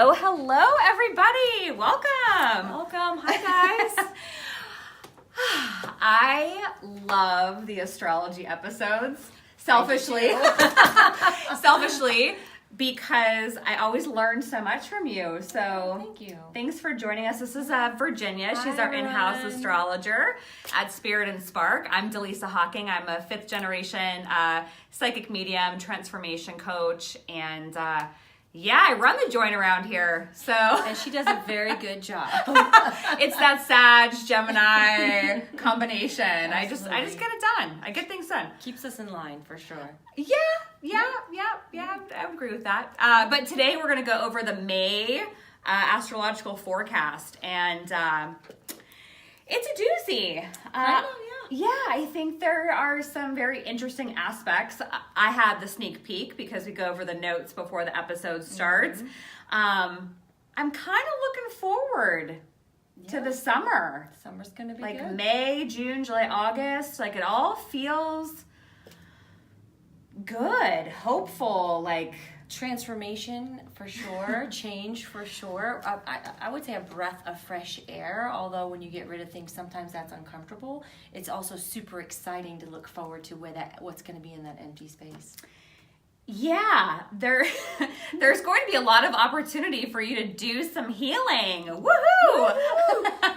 Oh, hello everybody. Welcome. Welcome. Hi guys. I love the astrology episodes. Selfishly. Selfishly, because I always learn so much from you. So Thank you. Thanks for joining us. This is Virginia. She's Hi, our in-house everyone. astrologer at Spirit and Spark. I'm Dallisa Hawking. I'm a fifth generation psychic medium, transformation coach, and I run the joint around here. So And she does a very good job. it's that Sag Gemini combination. I just get it done. I get things done. Keeps us in line for sure. Yeah. I would agree with that. But today we're going to go over the May astrological forecast, and it's a doozy. Yeah, I think there are some very interesting aspects. I had the sneak peek because we go over the notes before the episode starts. I'm kind of looking forward to the summer. Summer's gonna be Like good. May, June, July, August. Like it all feels good, hopeful, like Transformation for sure. Change for sure. I would say a breath of fresh air, although when you get rid of things sometimes that's uncomfortable. It's also super exciting to look forward to what's going to be in that empty space. yeah, there's going to be a lot of opportunity for you to do some healing. Woohoo!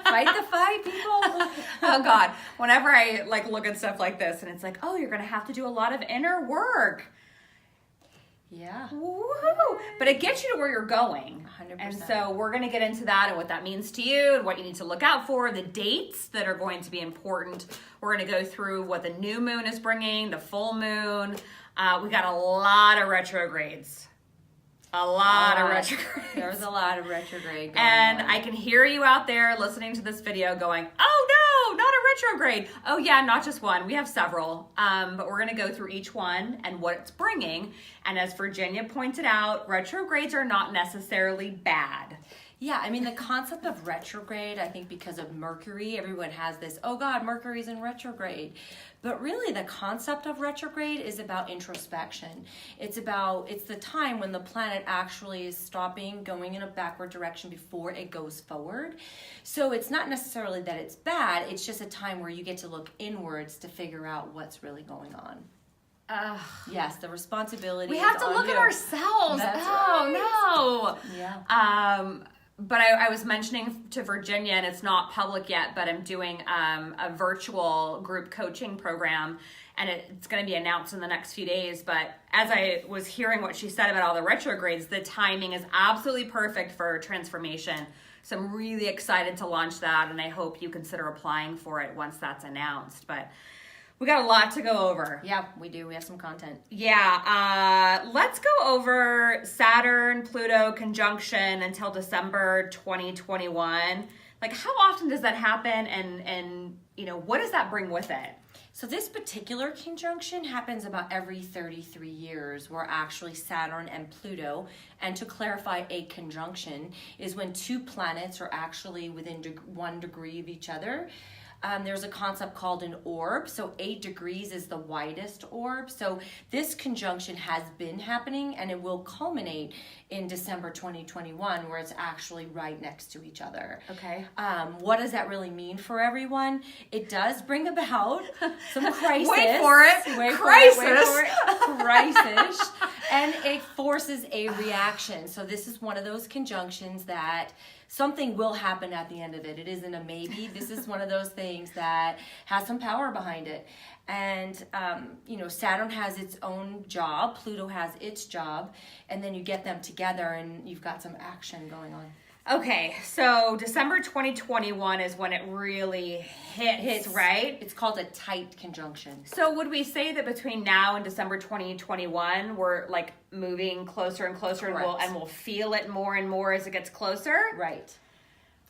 Fight the fight, people. Oh God, whenever I look at stuff like this and it's like, oh, you're going to have to do a lot of inner work. Yeah. Woohoo! But it gets you to where you're going. 100%. And so we're going to get into that and what that means to you and what you need to look out for, the dates that are going to be important. We're going to go through what the new moon is bringing, the full moon. We got a lot of retrogrades. A lot of retrogrades. There's a lot of retrograde going And on. I can hear you out there listening to this video going, oh no, not a retrograde. Oh yeah, not just one. We have several. But we're going to go through each one and what it's bringing. And as Virginia pointed out, retrogrades are not necessarily bad. Yeah, I mean, the concept of retrograde, I think because of Mercury, everyone has this, oh God, Mercury's in retrograde. But really, the concept of retrograde is about introspection. It's the time when the planet actually is stopping, going in a backward direction before it goes forward. So it's not necessarily that it's bad, it's just a time where you get to look inwards to figure out what's really going on. Yes, the responsibility We is have to on look you. at ourselves. That's Oh no. Yeah. But I was mentioning to Virginia, and it's not public yet, but I'm doing a virtual group coaching program, and it's going to be announced in the next few days. But as I was hearing what she said about all the retrogrades, the timing is absolutely perfect for transformation. So I'm really excited to launch that, and I hope you consider applying for it once that's announced. But we got a lot to go over. Yeah, we do. We have some content. Yeah, let's go over Saturn, Pluto conjunction until December 2021. Like, how often does that happen, and what does that bring with it? So this particular conjunction happens about every 33 years, where actually Saturn and Pluto, and to clarify, a conjunction is when two planets are actually within 1 degree of each other. There's a concept called an orb. So 8 degrees is the widest orb. So this conjunction has been happening, and it will culminate in December 2021, where it's actually right next to each other. Okay. What does that really mean for everyone? It does bring about some crisis. Wait for it. Wait Crisis. for it. Crisis. And it forces a reaction. So this is one of those conjunctions that something will happen at the end of it. It isn't a maybe. This is one of those things that has some power behind it. And, Saturn has its own job. Pluto has its job. And then you get them together and you've got some action going on. Okay, so December 2021 is when it really hits, right? It's called a tight conjunction. So would we say that between now and December 2021, we're moving closer and closer, and we'll feel it more and more as it gets closer? Right.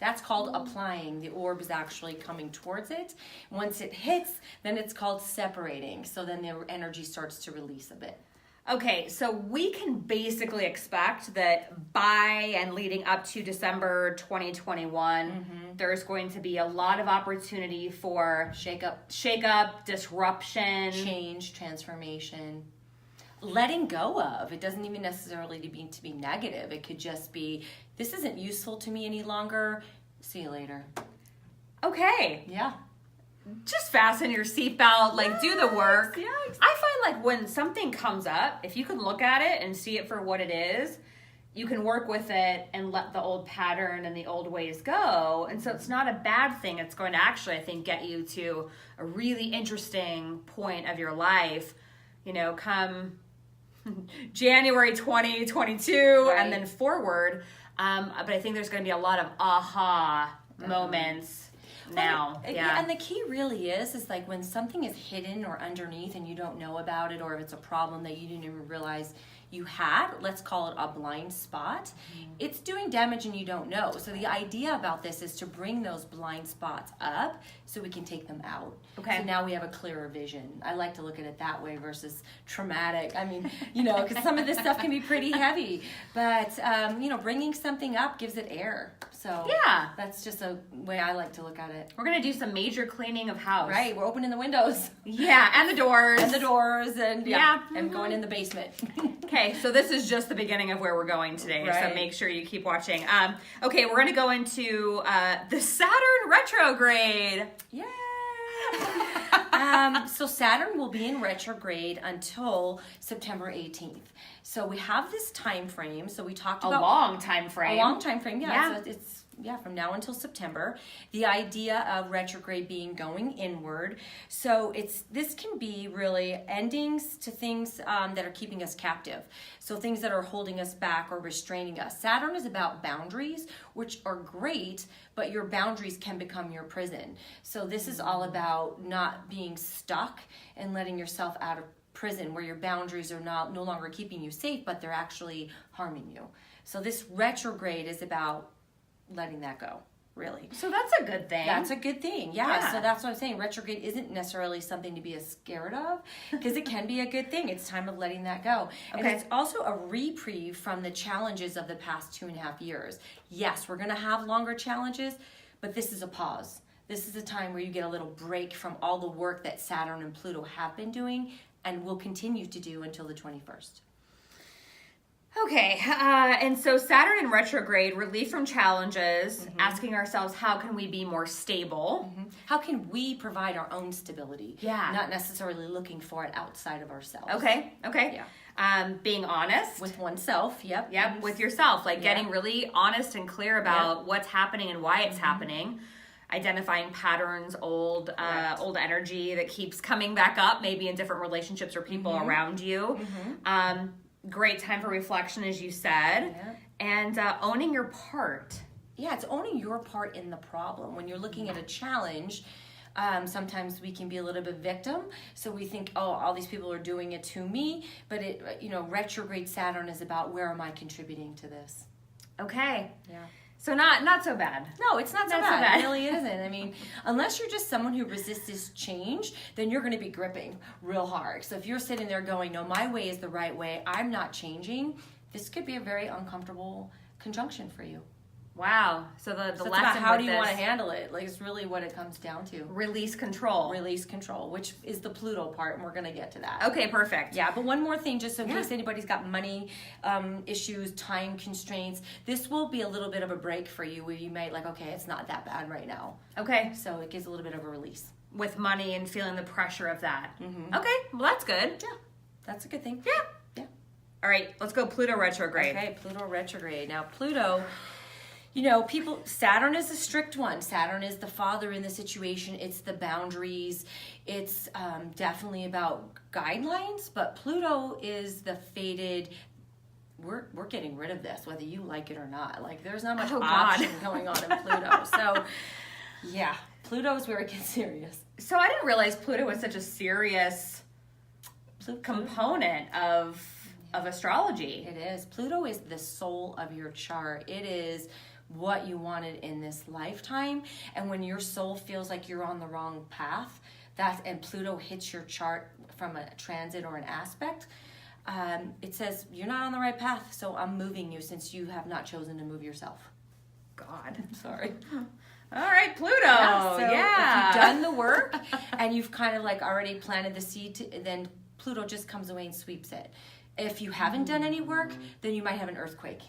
That's called applying. The orb is actually coming towards it. Once it hits, then it's called separating. So then the energy starts to release a bit. Okay, so we can basically expect that by and leading up to December 2021, there's going to be a lot of opportunity for Shake up, disruption, change, transformation. letting go of. It doesn't even necessarily to be negative. It could just be, this isn't useful to me any longer. See you later. Okay. Yeah. Just fasten your seatbelt, like do the work. Yes. I find like when something comes up, if you can look at it and see it for what it is, you can work with it and let the old pattern and the old ways go. And so it's not a bad thing. It's going to actually, I think, get you to a really interesting point of your life, you know, come January 2022 right. and then forward. But I think there's going to be a lot of aha moments now. Yeah. And the key really is like when something is hidden or underneath and you don't know about it, or if it's a problem that you didn't even realize you had, let's call it a blind spot, it's doing damage and you don't know. So the idea about this is to bring those blind spots up so we can take them out. Okay. So now we have a clearer vision. I like to look at it that way versus traumatic. I mean, you know, because some of this stuff can be pretty heavy, but, you know, bringing something up gives it air. So yeah, that's just a way I like to look at it. We're going to do some major cleaning of house. Right. We're opening the windows. Yeah. And the doors. And yeah. And going in the basement. Okay, so this is just the beginning of where we're going today, right. So make sure you keep watching. Okay, we're going to go into the Saturn retrograde. Yay! So Saturn will be in retrograde until September 18th. So we have this time frame. So we talked about a long time frame. Yeah. So it's from now until September. The idea of retrograde being going inward. So this can be really endings to things that are keeping us captive. So things that are holding us back or restraining us. Saturn is about boundaries, which are great, but your boundaries can become your prison. So this is all about not being stuck and letting yourself out of prison where your boundaries are no longer keeping you safe, but they're actually harming you. So this retrograde is about letting that go, really. So that's a good thing. That's a good thing, yeah. So that's what I'm saying. Retrograde isn't necessarily something to be scared of, because it can be a good thing. It's time of letting that go. And it's also a reprieve from the challenges of the past 2.5 years. Yes, we're going to have longer challenges, but this is a pause. This is a time where you get a little break from all the work that Saturn and Pluto have been doing and will continue to do until the 21st. Okay, and so Saturn in retrograde, relief from challenges, asking ourselves, how can we be more stable? How can we provide our own stability? Yeah. Not necessarily looking for it outside of ourselves. Okay. Yeah. Being honest. With oneself, yep. With yourself, like getting really honest and clear about what's happening and why it's happening. Identifying patterns, old energy that keeps coming back up, maybe in different relationships or people around you. Great time for reflection, as you said, and owning your part. Yeah, it's owning your part in the problem. When you're looking at a challenge, sometimes we can be a little bit victim. So we think, oh, all these people are doing it to me. But retrograde Saturn is about, where am I contributing to this? Okay. Yeah. So not so bad. No, it's not so bad. It really isn't. I mean, unless you're just someone who resists this change, then you're going to be gripping real hard. So if you're sitting there going, no, my way is the right way, I'm not changing, this could be a very uncomfortable conjunction for you. Wow. So the it's lesson about how do you this, want to handle it? Like, it's really what it comes down to. Release control. Release control, which is the Pluto part, and we're going to get to that. Okay, perfect. Yeah, but one more thing, just in case anybody's got money issues, time constraints, this will be a little bit of a break for you where you might okay, it's not that bad right now. Okay. So it gives a little bit of a release. With money and feeling the pressure of that. Okay, well that's good. Yeah, that's a good thing. Yeah. All right, let's go Pluto retrograde. Okay, Pluto retrograde. Now, Pluto... Saturn is a strict one. Saturn is the father in the situation. It's the boundaries. It's definitely about guidelines, but Pluto is the fated, we're getting rid of this, whether you like it or not. Like, there's not much option going on in Pluto. So, yeah, Pluto is where it gets serious. So I didn't realize Pluto was such a serious component of astrology. It is. Pluto is the soul of your chart. It is what you wanted in this lifetime, and when your soul feels like you're on the wrong path, and Pluto hits your chart from a transit or an aspect, it says you're not on the right path, so I'm moving you since you have not chosen to move yourself. God, sorry. All right, Pluto. If you've done the work and you've kind of already planted the seed, then Pluto just comes away and sweeps it. If you haven't done any work, then you might have an earthquake.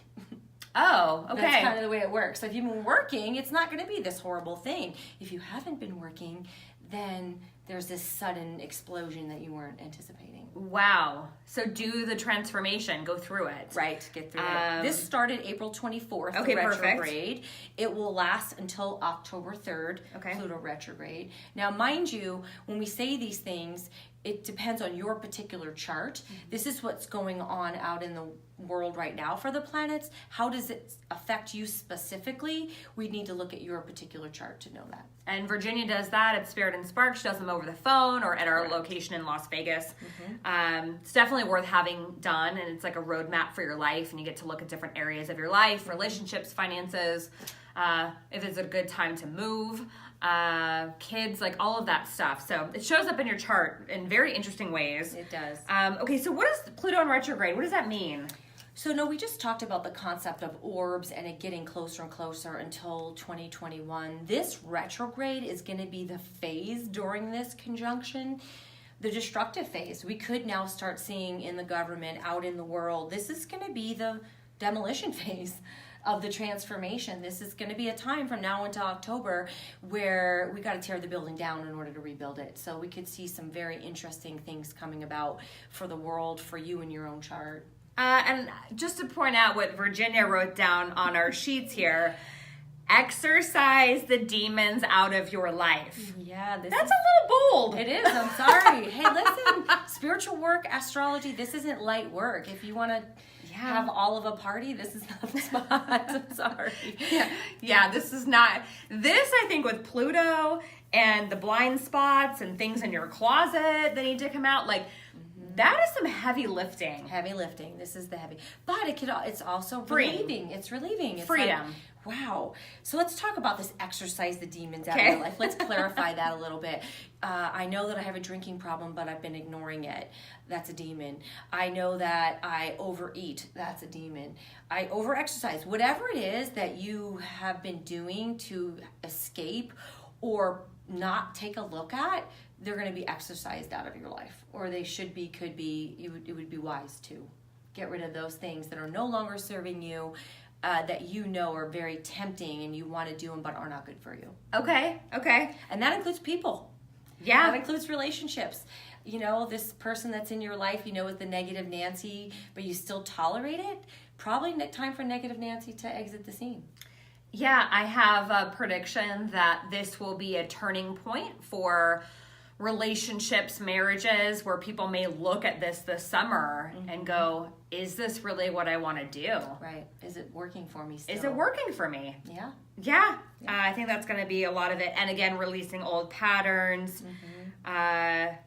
Oh, okay. That's kind of the way it works. So if you've been working, it's not going to be this horrible thing. If you haven't been working, then there's this sudden explosion that you weren't anticipating. Wow. So do the transformation, go through it. Right, get through it. This started April 24th, okay, the retrograde. Perfect. It will last until October 3rd, okay. Pluto retrograde. Now, mind you, when we say these things, it depends on your particular chart. Mm-hmm. This is what's going on out in the world right now for the planets. How does it affect you specifically? We need to look at your particular chart to know that. And Virginia does that at Spirit and Spark. She does them over the phone or at our location in Las Vegas. Mm-hmm. It's definitely worth having done, and it's like a roadmap for your life, and you get to look at different areas of your life, relationships, finances, if it's a good time to move, kids, like all of that stuff. So it shows up in your chart in very interesting ways. It does. Okay, so what is Pluto in retrograde? What does that mean? So no, we just talked about the concept of orbs and it getting closer and closer until 2021. This retrograde is going to be the phase during this conjunction, the destructive phase. We could now start seeing in the government, out in the world, this is going to be the demolition phase of the transformation. This is going to be a time from now until October where we got to tear the building down in order to rebuild it. So we could see some very interesting things coming about for the world, for you and your own chart. And just to point out what Virginia wrote down on our sheets here, exorcise the demons out of your life. Yeah, that's a little bold. It is. I'm sorry. Hey, listen, spiritual work, astrology, this isn't light work. If you want to have all of a party, this is not the spot. I'm sorry. Yeah, this is not. This, I think, with Pluto and the blind spots and things in your closet that need to come out, like, that is some heavy lifting. Heavy lifting. This is the heavy. But it's also Freeing. relieving. It's relieving. It's freedom. Like, wow. So let's talk about this exercise the demons out of your life. Let's clarify that a little bit. I know that I have a drinking problem, but I've been ignoring it. That's a demon. I know that I overeat. That's a demon. I overexercise. Whatever it is that you have been doing to escape or not take a look at, they're going to be exorcised out of your life, or they should be, could be. It would be wise to get rid of those things that are no longer serving you, that you know are very tempting and you want to do them but are not good for you. Okay. And that includes people. Yeah. That includes relationships. You know, this person that's in your life, you know, is the negative Nancy, but you still tolerate it. Probably time for negative Nancy to exit the scene. Yeah, I have a prediction that this will be a turning point for relationships, marriages, where people may look at this summer and go, is this really what I want to do? Right. Is it working for me still? Is it working for me? Yeah. I think that's going to be a lot of it. And again, releasing old patterns.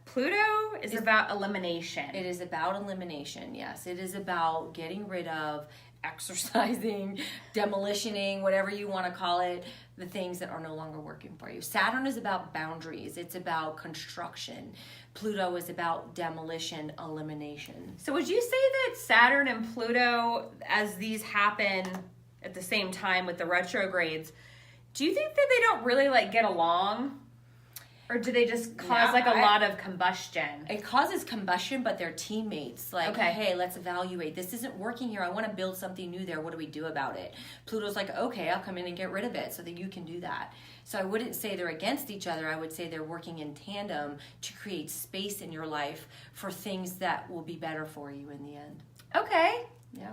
Pluto is about elimination. It is about elimination, yes. It is about getting rid of, exercising, demolitioning, whatever you want to call it, the things that are no longer working for you. Saturn is about boundaries. It's about construction. Pluto is about demolition, elimination. So would you say that Saturn and Pluto, as these happen at the same time with the retrogrades, do you think that they don't really get along? Or do they just cause a lot of combustion? It causes combustion, but they're teammates. Hey, let's evaluate. This isn't working here. I want to build something new there. What do we do about it? Pluto's like, okay, I'll come in and get rid of it so that you can do that. So I wouldn't say they're against each other. I would say they're working in tandem to create space in your life for things that will be better for you in the end. Okay. Yeah.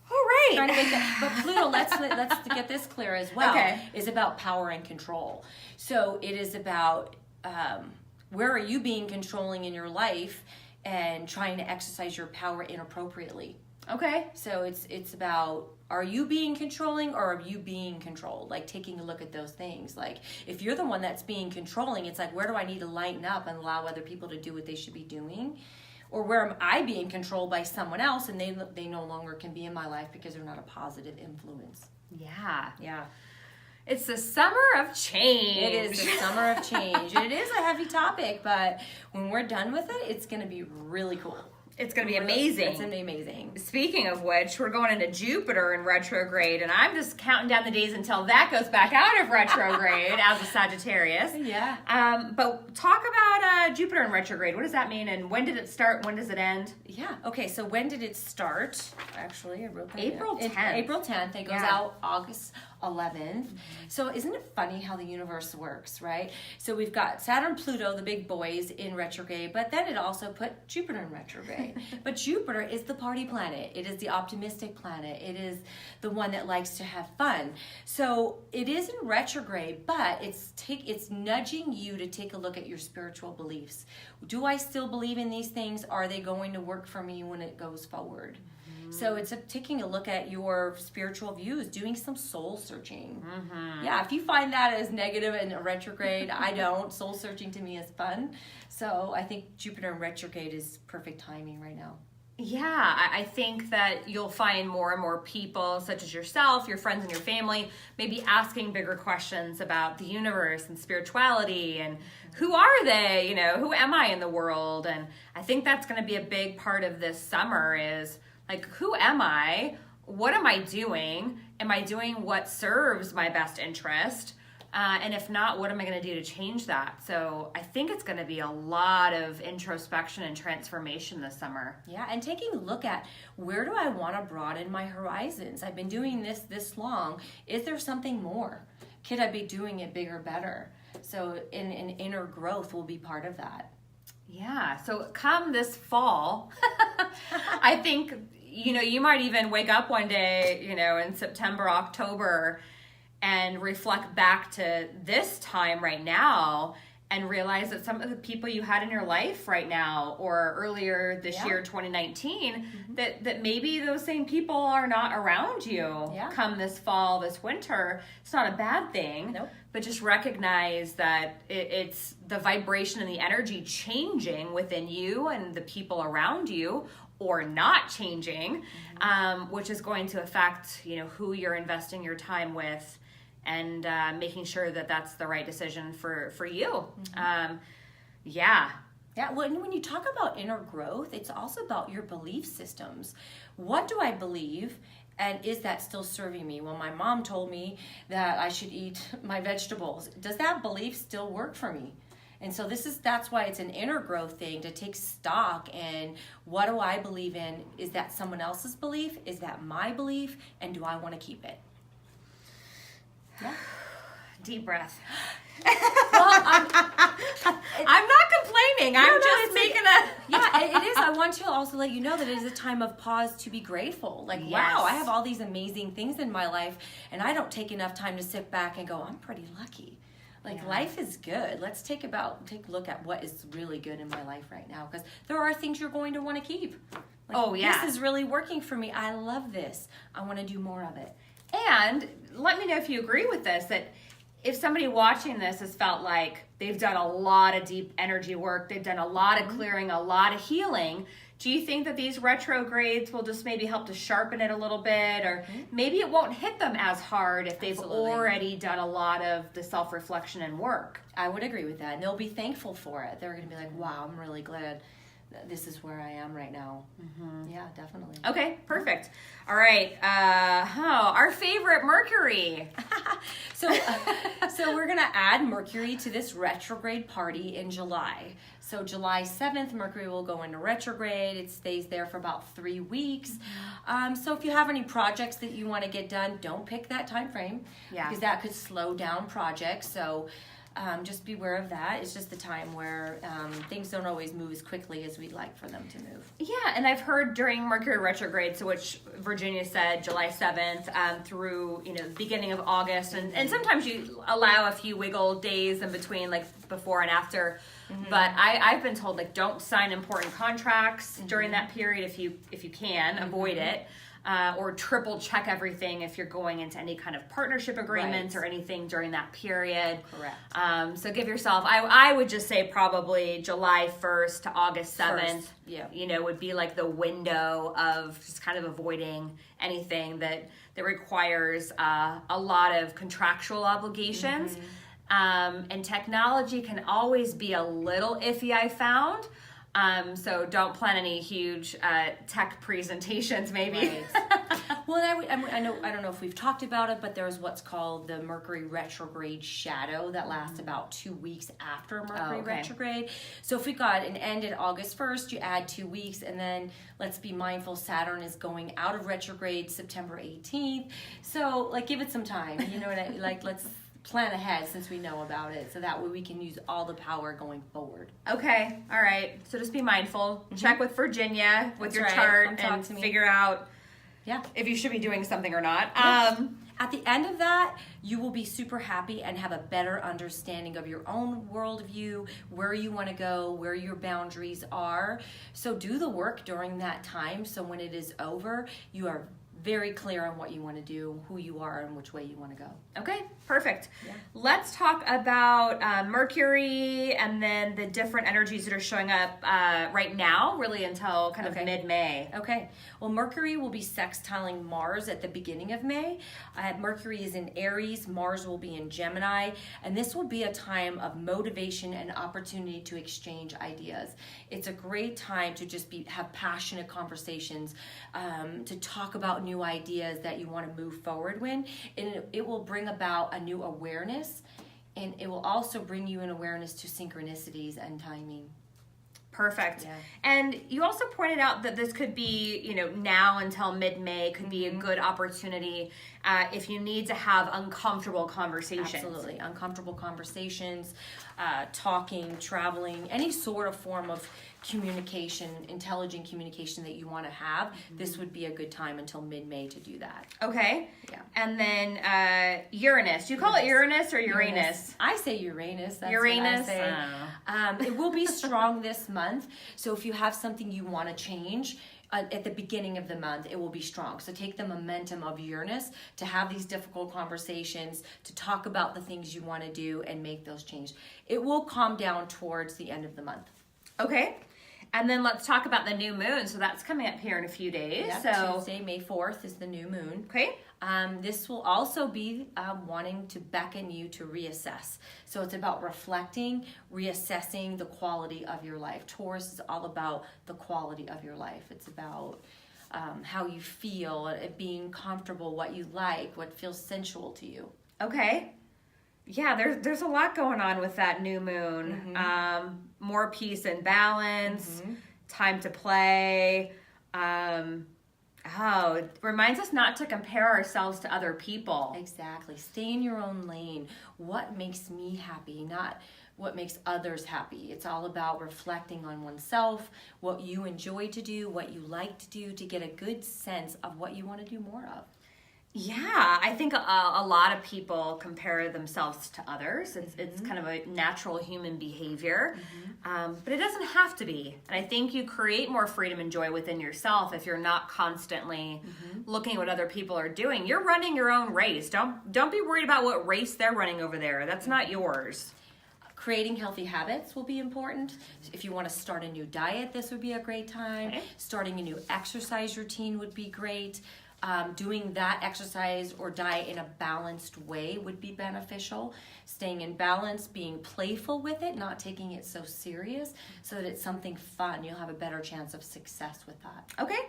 All right. Trying to make that, but Pluto, let's get this clear as well. Okay. Is about power and control. So it is about where are you being controlling in your life and trying to exercise your power inappropriately. Okay. So it's about, are you being controlling or are you being controlled? Taking a look at those things. If you're the one that's being controlling, it's where do I need to lighten up and allow other people to do what they should be doing? Or where am I being controlled by someone else and they no longer can be in my life because they're not a positive influence. Yeah. It's the summer of change. It is the summer of change. It is a heavy topic, but when we're done with it, it's going to be really cool. It's going to be amazing. It's going to be amazing. Speaking of which, we're going into Jupiter in retrograde, and I'm just counting down the days until that goes back out of retrograde as a Sagittarius. Yeah. But talk about Jupiter in retrograde. What does that mean, and when did it start? When does it end? Yeah. Okay, so when did it start? Actually, I wrote that April down. 10th. April 10th. It goes out August 11th. So isn't it funny how the universe works, right? So we've got Saturn, Pluto, the big boys in retrograde, but then it also put Jupiter in retrograde. But Jupiter is the party planet. It is the optimistic planet. It is the one that likes to have fun. So it is in retrograde, but it's nudging you to take a look at your spiritual beliefs. Do I still believe in these things? Are they going to work for me when it goes forward? So it's taking a look at your spiritual views, doing some soul searching. Yeah, if you find that as negative and a retrograde, I don't. Soul searching to me is fun. So I think Jupiter in retrograde is perfect timing right now. Yeah, I think that you'll find more and more people, such as yourself, your friends and your family, maybe asking bigger questions about the universe and spirituality and who are they? Who am I in the world? And I think that's going to be a big part of this summer is, like, who am I? What am I doing? Am I doing what serves my best interest? And if not, what am I going to do to change that? So I think it's going to be a lot of introspection and transformation this summer. Yeah, and taking a look at where do I want to broaden my horizons? I've been doing this long. Is there something more? Could I be doing it bigger, better? So in inner growth will be part of that. Yeah, so come this fall, I think, you might even wake up one day, in September, October, and reflect back to this time right now and realize that some of the people you had in your life right now or earlier this year, 2019, that maybe those same people are not around you come this fall, this winter. It's not a bad thing. Nope. But just recognize that it's the vibration and the energy changing within you and the people around you, or not changing, which is going to affect, who you're investing your time with, and making sure that that's the right decision for you. Yeah, when you talk about inner growth, it's also about your belief systems. What do I believe? And is that still serving me? Well, my mom told me that I should eat my vegetables. Does that belief still work for me? And so that's why it's an inner growth thing, to take stock in what do I believe in? Is that someone else's belief? Is that my belief? And do I want to keep it? Yeah. Deep breath. Well, I'm not complaining. I'm just making Yeah, it is. I want to also let you know that it is a time of pause to be grateful. Like, wow, I have all these amazing things in my life, and I don't take enough time to sit back and go, I'm pretty lucky. Like, life is good. Let's take a look at what is really good in my life right now, because there are things you're going to want to keep. Like, this is really working for me. I love this. I want to do more of it. And let me know if you agree with this, that if somebody watching this has felt like they've done a lot of deep energy work, they've done a lot of clearing, a lot of healing, do you think that these retrogrades will just maybe help to sharpen it a little bit? Or maybe it won't hit them as hard if they've already done a lot of the self-reflection and work? I would agree with that. And they'll be thankful for it. They're going to be like, wow, I'm really glad this is where I am right now. Yeah, definitely. Okay, perfect. All right. Our favorite Mercury. So we're going to add Mercury to this retrograde party in July. So July 7th, Mercury will go into retrograde. It stays there for about 3 weeks. So if you have any projects that you want to get done, don't pick that time frame, because that could slow down projects. So just beware of that. It's just the time where things don't always move as quickly as we'd like for them to move. Yeah, and I've heard during Mercury retrograde, so which Virginia said July 7th through the beginning of August, and sometimes you allow a few wiggle days in between, like before and after. But I've been told, like, don't sign important contracts during that period if you can avoid it. Or triple check everything if you're going into any kind of partnership agreements or anything during that period. Correct. So give yourself, I would just say probably July 1st to August 7th, would be like the window of just kind of avoiding anything that requires a lot of contractual obligations. And technology can always be a little iffy, I found. So don't plan any huge tech presentations, maybe. Right. Well, I don't know if we've talked about it, but there's what's called the Mercury retrograde shadow that lasts about 2 weeks after Mercury retrograde. So if we got an end at August 1st, you add 2 weeks, and then let's be mindful, Saturn is going out of retrograde September 18th. So like, give it some time, you know, let's plan ahead since we know about it, so that way we can use all the power going forward. Okay, all right. So just be mindful. Check with Virginia with your chart and figure out if you should be doing something or not. At the end of that, you will be super happy and have a better understanding of your own worldview, where you want to go, where your boundaries are. So do the work during that time, so when it is over, you are very clear on what you want to do, who you are, and which way you want to go. Okay, perfect. Yeah. Let's talk about Mercury and then the different energies that are showing up right now, really until kind of mid-May. Okay. Well, Mercury will be sextiling Mars at the beginning of May. Mercury is in Aries, Mars will be in Gemini, and this will be a time of motivation and opportunity to exchange ideas. It's a great time to just have passionate conversations, to talk about new ideas that you want to move forward with, and it will bring about a new awareness, and it will also bring you an awareness to synchronicities and timing. Perfect. Yeah. And you also pointed out that this could be, you know, now until mid-May could be a good opportunity if you need to have uncomfortable conversations. Absolutely. Uncomfortable conversations, talking, traveling, any sort of form of communication, intelligent communication that you want to have, this would be a good time until mid-May to do that. Okay. Yeah. And then Uranus. Do you call it Uranus or Uranus? I say Uranus. That's Uranus. What I say. It will be strong this month. So if you have something you want to change, at the beginning of the month, it will be strong. So take the momentum of Uranus to have these difficult conversations, to talk about the things you want to do and make those changes. It will calm down towards the end of the month. Okay. And then let's talk about the new moon. So that's coming up here in a few days. Yep, so Tuesday, May 4th is the new moon. Okay. This will also be wanting to beckon you to reassess. So it's about reflecting, reassessing the quality of your life. Taurus is all about the quality of your life. It's about how you feel, being comfortable, what you like, what feels sensual to you. Okay. Yeah, there's a lot going on with that new moon. More peace and balance, time to play. It reminds us not to compare ourselves to other people. Exactly. Stay in your own lane. What makes me happy, not what makes others happy. It's all about reflecting on oneself, what you enjoy to do, what you like to do, to get a good sense of what you want to do more of. Yeah, I think a lot of people compare themselves to others. It's kind of a natural human behavior, but it doesn't have to be. And I think you create more freedom and joy within yourself if you're not constantly looking at what other people are doing. You're running your own race. Don't be worried about what race they're running over there. That's not yours. Creating healthy habits will be important. If you want to start a new diet, this would be a great time. Okay. Starting a new exercise routine would be great. Doing that exercise or diet in a balanced way would be beneficial. Staying in balance, being playful with it, not taking it so serious, so that it's something fun. You'll have a better chance of success with that. Okay.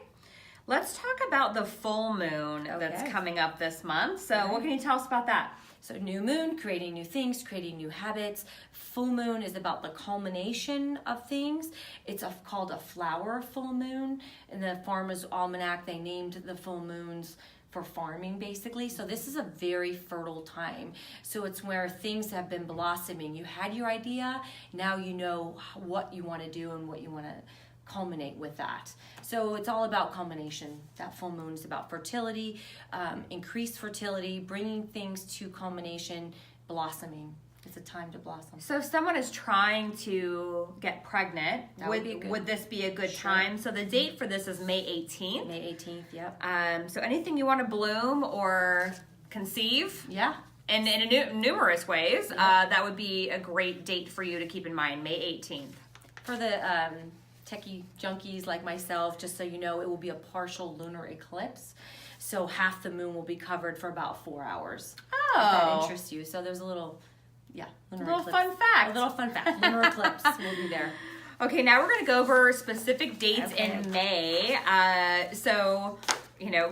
Let's talk about the full moon that's coming up this month. So what can you tell us about that? So new moon, creating new things, creating new habits. Full moon is about the culmination of things. It's called a flower full moon. In the Farmer's Almanac, they named the full moons for farming, basically. So this is a very fertile time. So it's where things have been blossoming. You had your idea, now you know what you want to do and what you want to culminate with that. So it's all about culmination. That full moon is about fertility, increased fertility, bringing things to culmination, blossoming. It's a time to blossom. So if someone is trying to get pregnant, would this be a good time? So the date for this is May 18th. May 18th, yep. So anything you want to bloom or conceive? Yeah. And in numerous ways, that would be a great date for you to keep in mind, May 18th. For the techie junkies like myself, just so you know, it will be a partial lunar eclipse. So half the moon will be covered for about 4 hours. Oh. If that interests you. So there's a little, lunar eclipse. Fun fact. A little fun fact. Lunar eclipse will be there. Okay, now we're going to go over specific dates Okay. in May. So,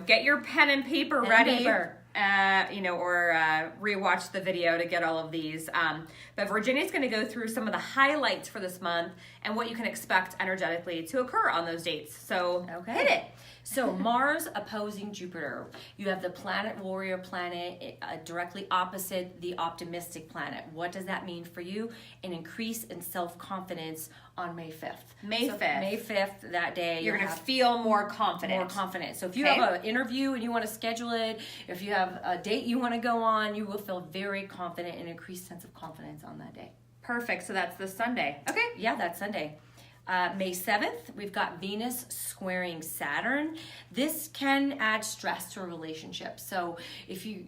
get your pen and paper ready. paper. Or rewatch the video to get all of these. But Virginia's going to go through some of the highlights for this month and what you can expect energetically to occur on those dates. So, hit it. So Mars opposing Jupiter. You have the planet warrior planet directly opposite the optimistic planet. What does that mean for you? An increase in self-confidence on May 5th. May 5th. May 5th, that day. You're going to feel more confident. More confident. So if you have an interview and you want to schedule it, if you have a date you want to go on, you will feel very confident and increased sense of confidence on that day. Perfect. So that's this Sunday. Okay. Yeah, that's Sunday. May 7th, we've got Venus squaring Saturn. This can add stress to a relationship. So if you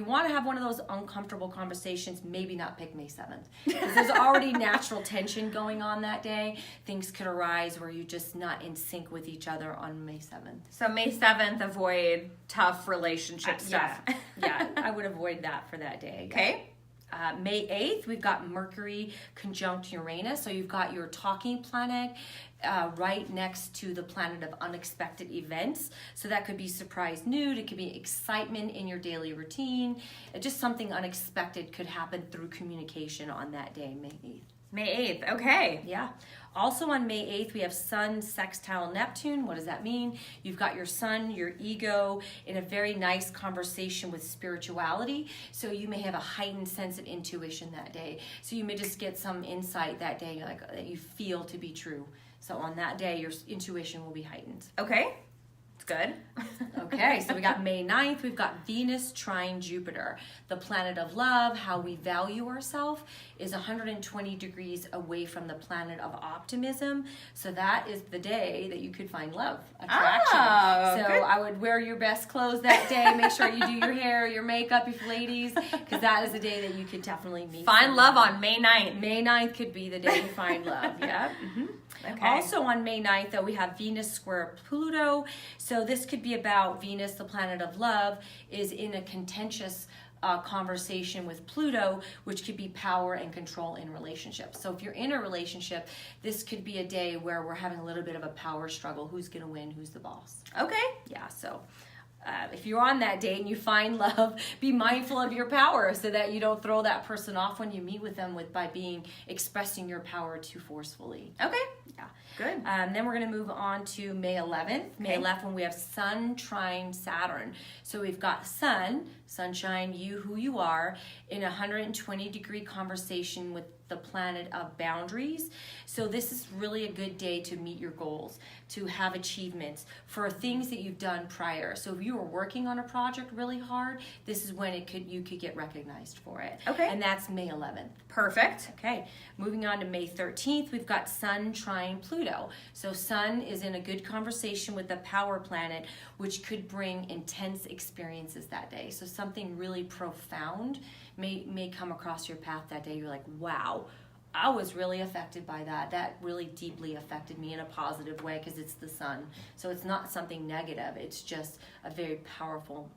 want to have one of those uncomfortable conversations, maybe not pick May 7th. Because there's already natural tension going on that day. Things could arise where you're just not in sync with each other on May 7th. So May 7th, avoid tough relationship stuff. Yeah, I would avoid that for that day. Okay. May 8th, we've got Mercury conjunct Uranus. So you've got your talking planet right next to the planet of unexpected events. So that could be surprise nude. It could be excitement in your daily routine. Just something unexpected could happen through communication on that day, May 8th. May 8th. Okay. Yeah. Also on May 8th, we have Sun sextile Neptune. What does that mean? You've got your Sun, your ego, in a very nice conversation with spirituality. So you may have a heightened sense of intuition that day. So you may just get some insight that day that you feel to be true. So on that day, your intuition will be heightened. Okay. It's good. Okay, so we got May 9th, we've got Venus trine Jupiter. The planet of love, how we value ourselves, is 120 degrees away from the planet of optimism. So that is the day that you could find love, attraction. Oh, so good. I would wear your best clothes that day. Make sure you do your hair, your makeup, if ladies, because that is the day that you could definitely meet. Find love on May 9th. May 9th could be the day you find love. Yeah. Mm-hmm. Okay. Also on May 9th, though, we have Venus square Pluto. So this could be about Venus, the planet of love, is in a contentious conversation with Pluto, which could be power and control in relationships. So if you're in a relationship, this could be a day where we're having a little bit of a power struggle. Who's going to win? Who's the boss? Okay. Yeah, so if you're on that date and you find love, be mindful of your power so that you don't throw that person off when you meet with them by expressing your power too forcefully. Okay. Yeah. Good. Then we're going to move on to May 11th. May Okay. 11th, we have Sun trine Saturn. So we've got Sun, sunshine, you who you are, in a 120-degree conversation with the planet of boundaries. So this is really a good day to meet your goals, to have achievements for things that you've done prior. So if you were working on a project really hard, this is when you could get recognized for it. Okay. And that's May 11th. Perfect. Okay, moving on to May 13th, we've got Sun trine Pluto. So Sun is in a good conversation with the power planet, which could bring intense experiences that day. So something really profound may come across your path that day. You're like, wow, I was really affected by that. That really deeply affected me in a positive way because it's the Sun. So it's not something negative. It's just a very powerful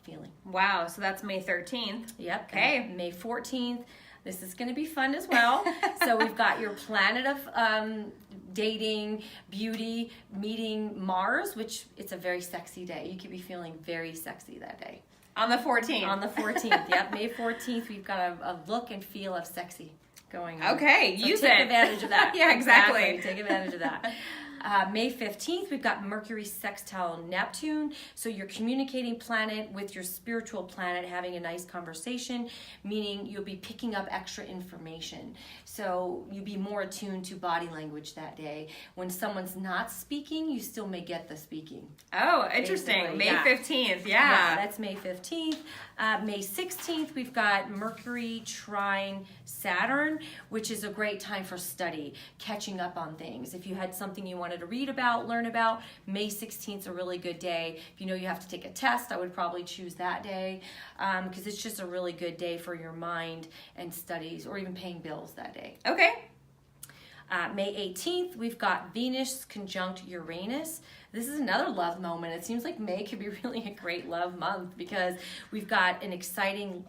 feeling. Wow. So that's May 13th. Yep. Okay. And May 14th. This is going to be fun as well. So we've got your planet of dating, beauty, meeting Mars, which it's a very sexy day. You could be feeling very sexy that day. On the 14th. On the 14th, yep. May 14th, we've got a look and feel of sexy going on. Okay, So use take it. advantage of that. Yeah, exactly. Take advantage of that. May 15th, we've got Mercury sextile Neptune. So you're communicating planet with your spiritual planet, having a nice conversation, meaning you'll be picking up extra information. So you'll be more attuned to body language that day. When someone's not speaking, you still may get the speaking. Oh, interesting. Basically, May yeah. 15th. Yeah, Yeah. that's May 15th. May 16th, we've got Mercury trine Saturn, which is a great time for study, catching up on things. If you had something you wanted to read about, learn about, May 16th is a really good day. If you know you have to take a test, I would probably choose that day because it's just a really good day for your mind and studies, or even paying bills that day. Okay. May 18th, we've got Venus conjunct Uranus. This is another love moment. It seems like May could be really a great love month because we've got an excitement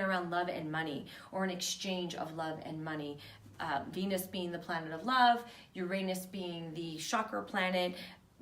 around love and money, or an exchange of love and money. Venus being the planet of love, Uranus being the chakra planet,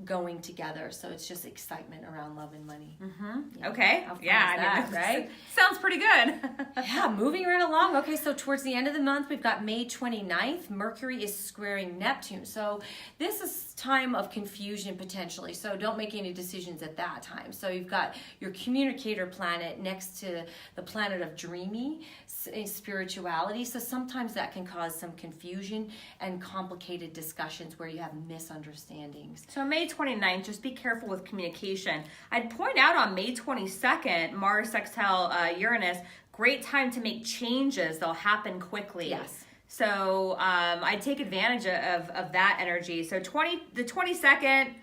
going together. So it's just excitement around love and money. Mm-hmm. Okay. How fun Yeah. is that, right? Sounds pretty good. Yeah, moving right along. Okay, so towards the end of the month, we've got May 29th. Mercury is squaring Neptune. So this is time of confusion potentially. So don't make any decisions at that time. So you've got your communicator planet next to the planet of dreamy spirituality. So sometimes that can cause some confusion and complicated discussions where you have misunderstandings. So May 29th, just be careful with communication. I'd point out on May 22nd, Mars sextile Uranus, great time to make changes. They'll happen quickly. Yes. So I take advantage of that energy. So the 22nd,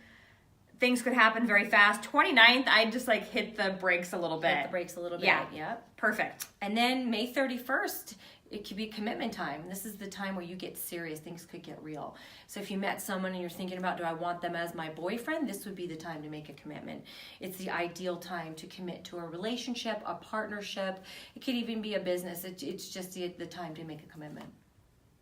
things could happen very fast. 29th, I'd just like hit the brakes a little bit. Hit the brakes a little bit. Yeah. Yep. Perfect. And then May 31st, it could be commitment time. This is the time where you get serious. Things could get real. So if you met someone and you're thinking about, do I want them as my boyfriend? This would be the time to make a commitment. It's the ideal time to commit to a relationship, a partnership. It could even be a business. It's just the time to make a commitment.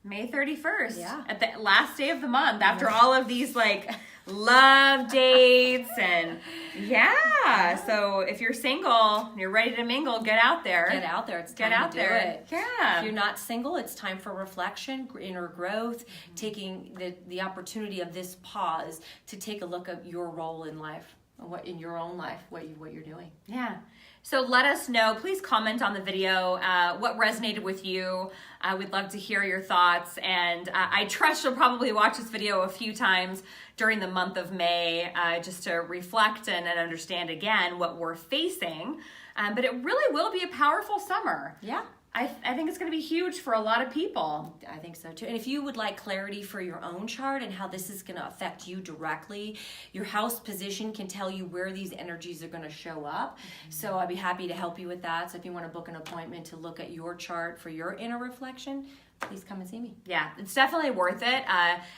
May 31st. Yeah. At the last day of the month, after all of these like love dates and yeah. So if you're single, you're ready to mingle, get out there. Get out there. It's time Get out to do there. it. Yeah. If you're not single, it's time for reflection, inner growth, taking the opportunity of this pause to take a look at your role in life, what in your own life, what you're doing. Yeah. So let us know. Please comment on the video what resonated with you. We'd love to hear your thoughts. And I trust you'll probably watch this video a few times during the month of May just to reflect and understand again what we're facing. But it really will be a powerful summer. Yeah. I think it's going to be huge for a lot of people. I think so too. And if you would like clarity for your own chart and how this is going to affect you directly, your house position can tell you where these energies are going to show up. So I'd be happy to help you with that. So if you want to book an appointment to look at your chart for your inner reflection, please come and see me. Yeah, it's definitely worth it.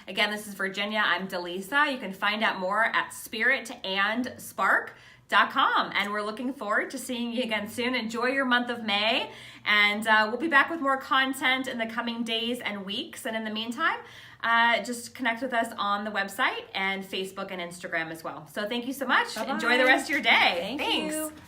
Again, this is Virginia. I'm Dallisa. You can find out more at spiritandspark.com. And we're looking forward to seeing you again soon. Enjoy your month of May. And we'll be back with more content in the coming days and weeks. And in the meantime, just connect with us on the website and Facebook and Instagram as well. So thank you so much. Bye-bye. Enjoy the rest of your day. Thanks. Thanks.